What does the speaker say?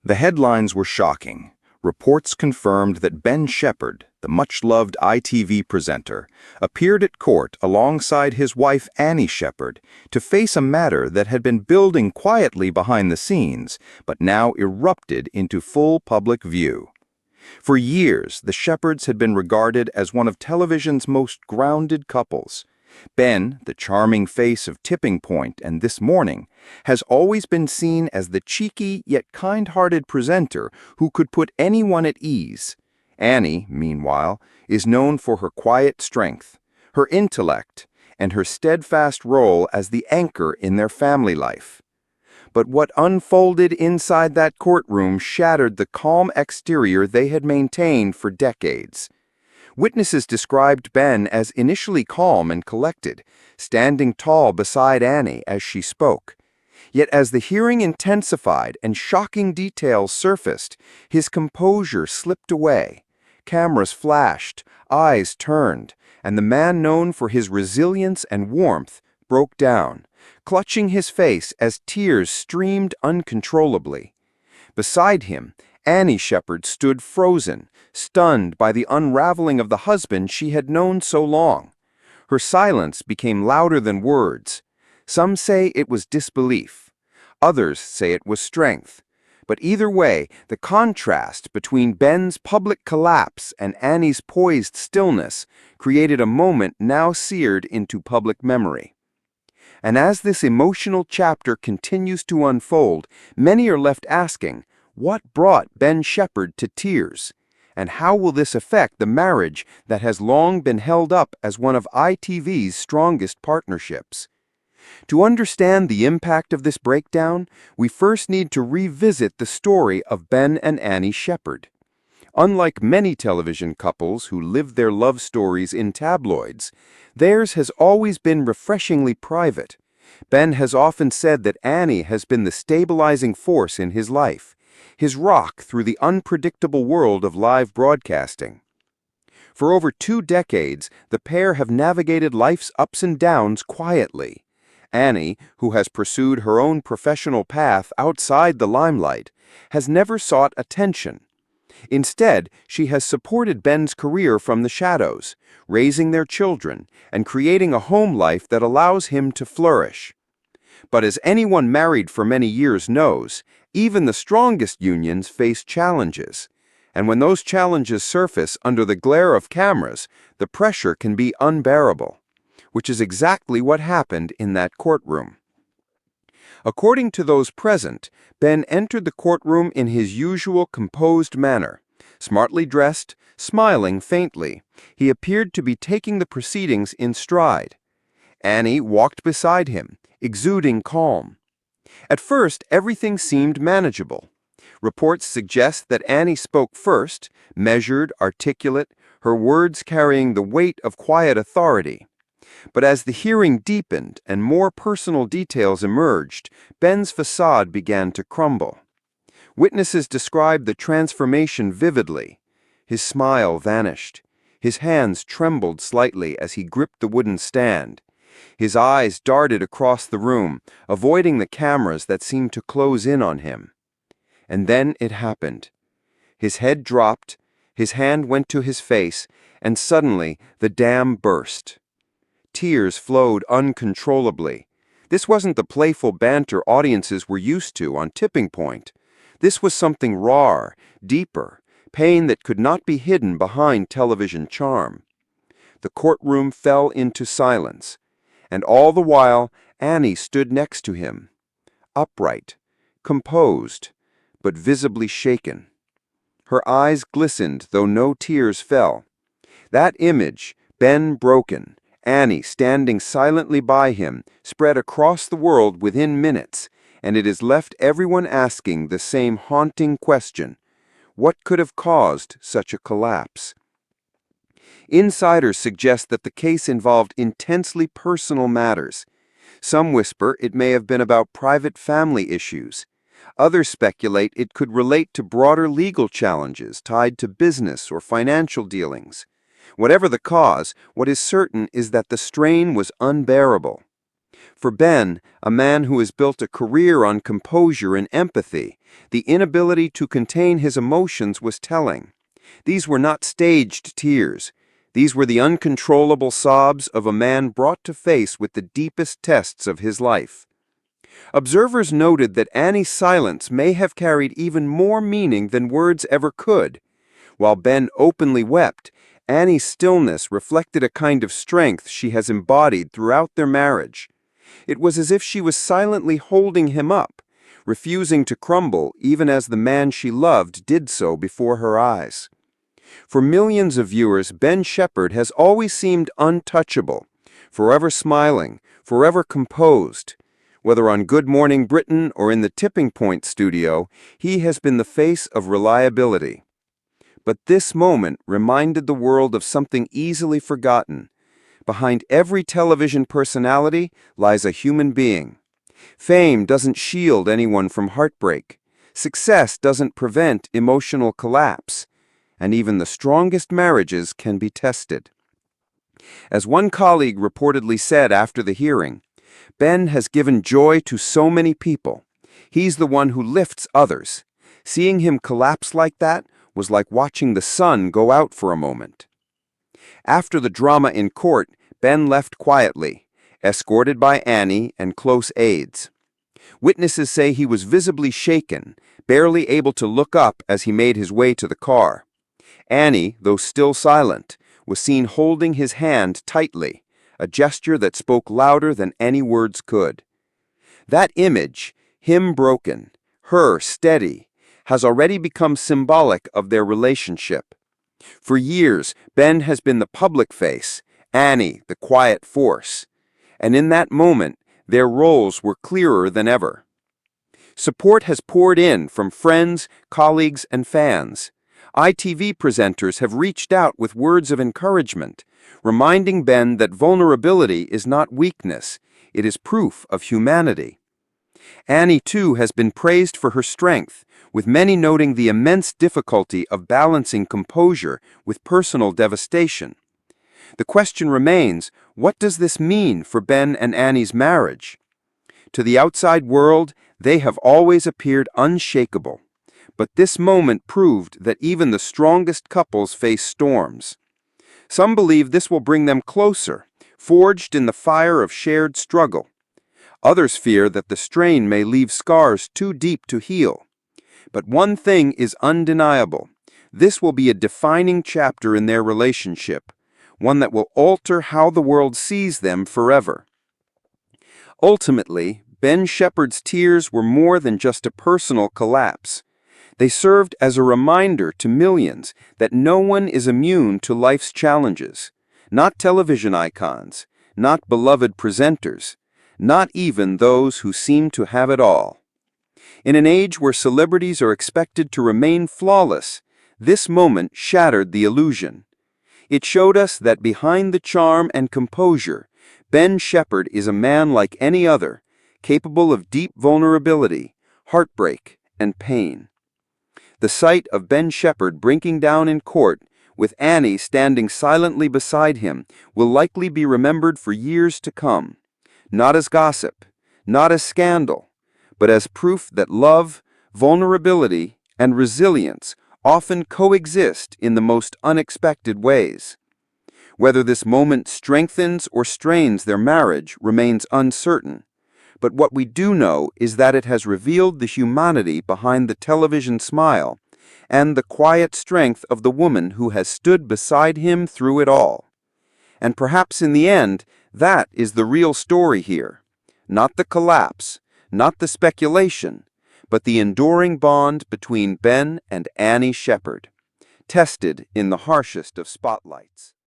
The headlines were shocking. Reports confirmed that Ben Shephard, the much-loved ITV presenter, appeared at court alongside his wife Annie Shephard to face a matter that had been building quietly behind the scenes, but now erupted into full public view. For years, the Shephards had been regarded as one of television's most grounded couples. Ben, the charming face of Tipping Point and This Morning, has always been seen as the cheeky yet kind-hearted presenter who could put anyone at ease. Annie, meanwhile, is known for her quiet strength, her intellect, and her steadfast role as the anchor in their family life. But what unfolded inside that courtroom shattered the calm exterior they had maintained for decades. Witnesses described Ben as initially calm and collected, standing tall beside Annie as she spoke. Yet as the hearing intensified and shocking details surfaced, his composure slipped away. Cameras flashed, eyes turned, and the man known for his resilience and warmth broke down, clutching his face as tears streamed uncontrollably. Beside him, Annie Shephard stood frozen, stunned by the unraveling of the husband she had known so long. Her silence became louder than words. Some say it was disbelief. Others say it was strength. But either way, the contrast between Ben's public collapse and Annie's poised stillness created a moment now seared into public memory. And as this emotional chapter continues to unfold, many are left asking, what brought Ben Shephard to tears? And how will this affect the marriage that has long been held up as one of ITV's strongest partnerships? To understand the impact of this breakdown, we first need to revisit the story of Ben and Annie Shephard. Unlike many television couples who live their love stories in tabloids, theirs has always been refreshingly private. Ben has often said that Annie has been the stabilizing force in his life, his rock through the unpredictable world of live broadcasting. For over 2 decades, the pair have navigated life's ups and downs quietly. Annie, who has pursued her own professional path outside the limelight, has never sought attention. Instead, she has supported Ben's career from the shadows, raising their children and creating a home life that allows him to flourish. But as anyone married for many years knows, even the strongest unions face challenges. And when those challenges surface under the glare of cameras, the pressure can be unbearable, which is exactly what happened in that courtroom. According to those present, Ben entered the courtroom in his usual composed manner. Smartly dressed, smiling faintly, he appeared to be taking the proceedings in stride. Annie walked beside him, exuding calm. At first, everything seemed manageable. Reports suggest that Annie spoke first, measured, articulate, her words carrying the weight of quiet authority. But as the hearing deepened and more personal details emerged, Ben's facade began to crumble. Witnesses described the transformation vividly. His smile vanished. His hands trembled slightly as he gripped the wooden stand. His eyes darted across the room, avoiding the cameras that seemed to close in on him. And then it happened. His head dropped, his hand went to his face, and suddenly the dam burst. Tears flowed uncontrollably. This wasn't the playful banter audiences were used to on Tipping Point. This was something raw, deeper, pain that could not be hidden behind television charm. The courtroom fell into silence, and all the while Annie stood next to him, upright, composed, but visibly shaken. Her eyes glistened, though no tears fell. That image, Ben broken, Annie standing silently by him, spread across the world within minutes, and it has left everyone asking the same haunting question: what could have caused such a collapse? Insiders suggest that the case involved intensely personal matters. Some whisper it may have been about private family issues. Others speculate it could relate to broader legal challenges tied to business or financial dealings. Whatever the cause, what is certain is that the strain was unbearable. For Ben, a man who has built a career on composure and empathy, the inability to contain his emotions was telling. These were not staged tears. These were the uncontrollable sobs of a man brought to face with the deepest tests of his life. Observers noted that Annie's silence may have carried even more meaning than words ever could. While Ben openly wept, Annie's stillness reflected a kind of strength she has embodied throughout their marriage. It was as if she was silently holding him up, refusing to crumble even as the man she loved did so before her eyes. For millions of viewers, Ben Shephard has always seemed untouchable, forever smiling, forever composed. Whether on Good Morning Britain or in the Tipping Point studio, he has been the face of reliability. But this moment reminded the world of something easily forgotten. Behind every television personality lies a human being. Fame doesn't shield anyone from heartbreak. Success doesn't prevent emotional collapse. And even the strongest marriages can be tested. As one colleague reportedly said after the hearing, Ben has given joy to so many people. He's the one who lifts others. Seeing him collapse like that was like watching the sun go out for a moment. After the drama in court, Ben left quietly, escorted by Annie and close aides. Witnesses say he was visibly shaken, barely able to look up as he made his way to the car. Annie, though still silent, was seen holding his hand tightly, a gesture that spoke louder than any words could. That image, him broken, her steady, has already become symbolic of their relationship. For years, Ben has been the public face, Annie the quiet force, and in that moment, their roles were clearer than ever. Support has poured in from friends, colleagues, and fans. ITV presenters have reached out with words of encouragement, reminding Ben that vulnerability is not weakness, it is proof of humanity. Annie, too, has been praised for her strength, with many noting the immense difficulty of balancing composure with personal devastation. The question remains, what does this mean for Ben and Annie's marriage? To the outside world, they have always appeared unshakable. But this moment proved that even the strongest couples face storms. Some believe this will bring them closer, forged in the fire of shared struggle. Others fear that the strain may leave scars too deep to heal. But one thing is undeniable. This will be a defining chapter in their relationship, one that will alter how the world sees them forever. Ultimately, Ben Shephard's tears were more than just a personal collapse. They served as a reminder to millions that no one is immune to life's challenges, not television icons, not beloved presenters, not even those who seem to have it all. In an age where celebrities are expected to remain flawless, this moment shattered the illusion. It showed us that behind the charm and composure, Ben Shephard is a man like any other, capable of deep vulnerability, heartbreak, and pain. The sight of Ben Shephard breaking down in court, with Annie standing silently beside him, will likely be remembered for years to come, not as gossip, not as scandal, but as proof that love, vulnerability, and resilience often coexist in the most unexpected ways. Whether this moment strengthens or strains their marriage remains uncertain, but what we do know is that it has revealed the humanity behind the television smile and the quiet strength of the woman who has stood beside him through it all. And perhaps in the end, that is the real story here. Not the collapse, not the speculation, but the enduring bond between Ben and Annie Shephard, tested in the harshest of spotlights.